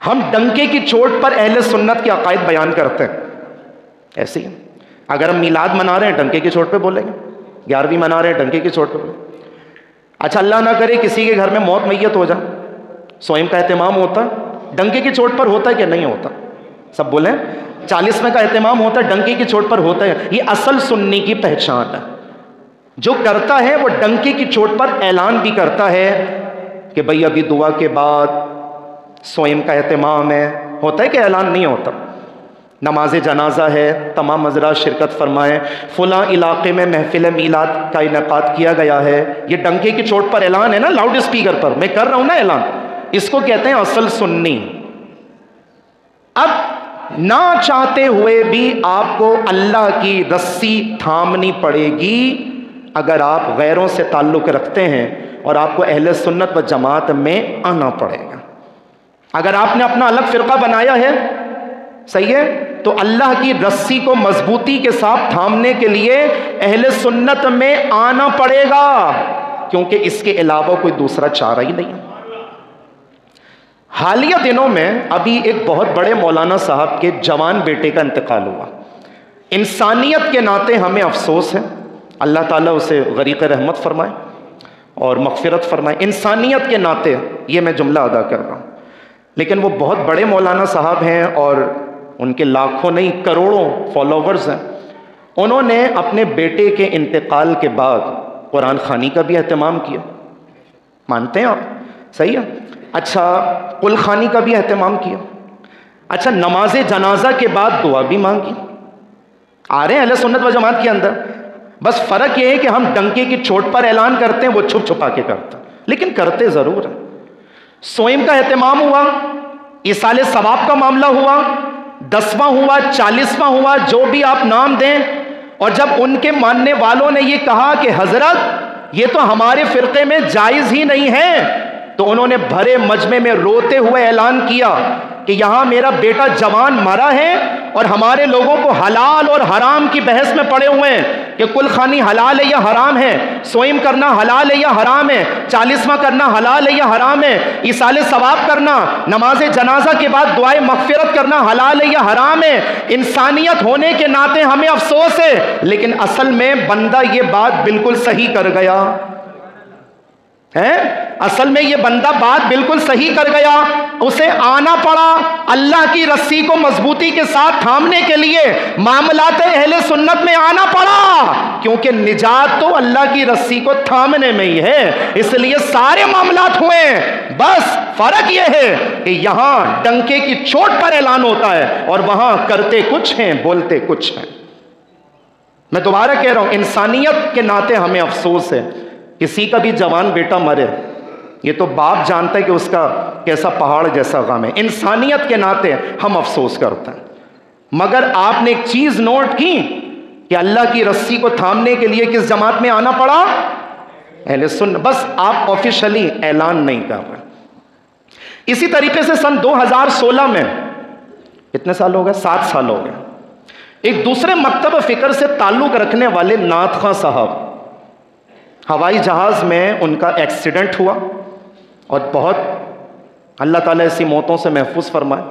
ہم ڈنکے کی چوٹ پر اہل سنت کے عقائد بیان کرتے ہیں. ایسے ہی اگر ہم میلاد منا رہے ہیں ڈنکے کی چوٹ پہ بولیں گے, 11ویں منا رہے ہیں ڈنکے کی چوٹ پہ بولیں گے. اچھا اللہ نہ کرے کسی کے گھر میں موت میت ہو جائے, سوئم کا اہتمام ہوتا ہے ڈنکے کی چوٹ پر ہوتا ہے کہ نہیں ہوتا؟ سب بولیں. 40ویں کا اہتمام ہوتا ہے ڈنکے کی چوٹ پر ہوتا ہے. یہ اصل سنی کی پہچان ہے. جو کرتا ہے وہ ڈنکے کی چوٹ پر اعلان بھی کرتا ہے کہ بھئی ابھی دعا کے بعد سوئم کا اہتمام ہے. ہوتا ہے کہ اعلان نہیں ہوتا؟ نماز جنازہ ہے, تمام حضرات شرکت فرمائیں, فلاں علاقے میں محفل میلاد کا انعقاد کیا گیا ہے. یہ ڈنکے کی چوٹ پر اعلان ہے نا, لاؤڈ اسپیکر پر میں کر رہا ہوں نا اعلان. اس کو کہتے ہیں اصل سنی. اب نہ چاہتے ہوئے بھی آپ کو اللہ کی رسی تھامنی پڑے گی اگر آپ غیروں سے تعلق رکھتے ہیں, اور آپ کو اہل سنت و جماعت میں آنا پڑے گا. اگر آپ نے اپنا الگ فرقہ بنایا ہے, صحیح ہے, تو اللہ کی رسی کو مضبوطی کے ساتھ تھامنے کے لیے اہل سنت میں آنا پڑے گا, کیونکہ اس کے علاوہ کوئی دوسرا چارہ ہی نہیں. حالیہ دنوں میں ابھی ایک بہت بڑے مولانا صاحب کے جوان بیٹے کا انتقال ہوا. انسانیت کے ناطے ہمیں افسوس ہے, اللہ تعالیٰ اسے غریق رحمت فرمائے اور مغفرت فرمائے. انسانیت کے ناطے یہ میں جملہ ادا کر رہا ہوں, لیکن وہ بہت بڑے مولانا صاحب ہیں اور ان کے لاکھوں نہیں کروڑوں فالوورز ہیں. انہوں نے اپنے بیٹے کے انتقال کے بعد قرآن خوانی کا بھی اہتمام کیا. مانتے ہیں آپ؟ صحیح ہے. اچھا قل خوانی کا بھی اہتمام کیا. اچھا نماز جنازہ کے بعد دعا بھی مانگی. آ رہے ہیں اہل سنت و جماعت کے اندر. بس فرق یہ ہے کہ ہم ڈنکے کی چوٹ پر اعلان کرتے ہیں, وہ چھپ چھپا کے کرتے ہیں, لیکن کرتے ضرور ہیں. سوئم کا اہتمام ہوا, ایصال ثواب کا معاملہ ہوا, 10واں ہوا, 40واں ہوا, جو بھی آپ نام دیں. اور جب ان کے ماننے والوں نے یہ کہا کہ حضرت یہ تو ہمارے فرقے میں جائز ہی نہیں ہے, تو انہوں نے بھرے مجمع میں روتے ہوئے اعلان کیا کہ یہاں میرا بیٹا جوان مرا ہے اور ہمارے لوگوں کو حلال اور حرام کی بحث میں پڑے ہوئے ہیں کہ کل خوانی حلال ہے یا حرام ہے, سوئم کرنا حلال ہے یا حرام ہے, 40واں کرنا حلال ہے یا حرام ہے, ایصال ثواب کرنا, نماز جنازہ کے بعد دعائے مغفرت کرنا حلال ہے یا حرام ہے. انسانیت ہونے کے ناطے ہمیں افسوس ہے, لیکن اصل میں بندہ یہ بات بالکل صحیح کر گیا ہے. اصل میں یہ بندہ بات بالکل صحیح کر گیا. اسے آنا پڑا اللہ کی رسی کو مضبوطی کے ساتھ تھامنے کے لیے, معاملات اہل سنت میں آنا پڑا, کیونکہ نجات تو اللہ کی رسی کو تھامنے میں ہی ہے, اس لیے سارے معاملات ہوئے. بس فرق یہ ہے کہ یہاں ڈنکے کی چوٹ پر اعلان ہوتا ہے اور وہاں کرتے کچھ ہیں بولتے کچھ ہیں. میں دوبارہ کہہ رہا ہوں, انسانیت کے ناطے ہمیں افسوس ہے. کسی کا بھی جوان بیٹا مرے, یہ تو باپ جانتا ہے کہ اس کا کیسا پہاڑ جیسا غم ہے. انسانیت کے ناطے ہم افسوس کرتے ہیں. مگر آپ نے ایک چیز نوٹ کی کہ اللہ کی رسی کو تھامنے کے لیے کس جماعت میں آنا پڑا؟ اہل سنت. بس آپ آفیشلی اعلان نہیں کر رہے. اسی طریقے سے سن 2016 میں, کتنے سال ہو گئے؟ 7 سال ہو گئے, ایک دوسرے مکتب فکر سے تعلق رکھنے والے نعت خواں صاحب, ہوائی جہاز میں ان کا ایکسیڈنٹ ہوا, اور بہت اللہ تعالیٰ ایسی موتوں سے محفوظ فرمائے.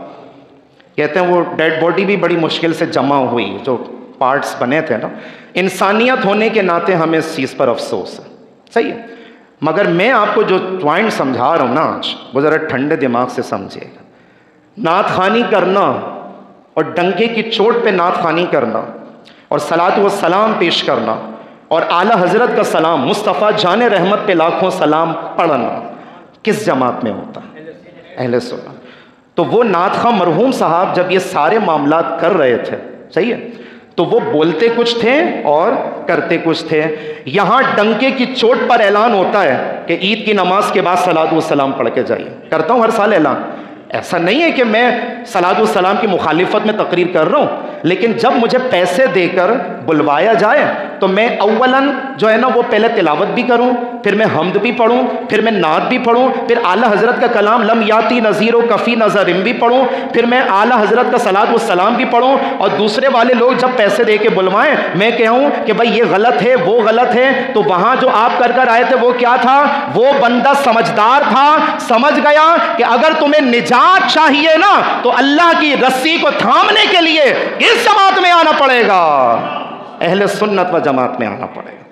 کہتے ہیں وہ ڈیڈ باڈی بھی بڑی مشکل سے جمع ہوئی, جو پارٹس بنے تھے نا. انسانیت ہونے کے ناطے ہمیں اس چیز پر افسوس ہے, صحیح ہے. مگر میں آپ کو جو پوائنٹ سمجھا رہا ہوں نا آج, وہ ذرا ٹھنڈے دماغ سے سمجھیے گا. نعت خوانی کرنا اور ڈنکے کی چوٹ پہ نعت خوانی کرنا اور صلاۃ و سلام پیش کرنا اور اعلیٰ حضرت کا سلام, مصطفیٰ جان رحمت پہ لاکھوں سلام پڑھنا کس جماعت میں ہوتا ہے؟ اہل سنت. تو وہ نعت خواں مرحوم صاحب جب یہ سارے معاملات کر رہے تھے, صحیح ہے, تو وہ بولتے کچھ تھے اور کرتے کچھ تھے. یہاں ڈنکے کی چوٹ پر اعلان ہوتا ہے کہ عید کی نماز کے بعد صلاۃ و سلام پڑھ کے جائیے. کرتا ہوں ہر سال اعلان, ایسا نہیں ہے کہ میں صلاۃ و سلام کی مخالفت میں تقریر کر رہا ہوں, لیکن جب مجھے پیسے دے کر بلوایا جائے تو میں اولاً جو ہے نا وہ پہلے تلاوت بھی کروں، پھر میں حمد بھی پڑھوں، پھر میں نعت بھی پڑھوں، پھر اعلیٰ حضرت کا کلام لم یاتی نذیر و کفی نظرم بھی پڑھوں، پھر میں اعلیٰ حضرت کا صلاۃ و سلام بھی پڑھوں، اور دوسرے والے لوگ جب پیسے دے کے بلوائیں میں کہوں کہ بھائی یہ غلط ہے وہ غلط ہے، تو وہاں جو آپ کر آئے تھے وہ کیا تھا؟ وہ بندہ سمجھدار تھا، سمجھ گیا کہ اگر تمہیں نجات چاہیے نا تو اللہ کی رسی کو تھامنے کے لیے کس جماعت میں آنا پڑے گا؟ اہل سنت و جماعت میں آنا پڑے گا۔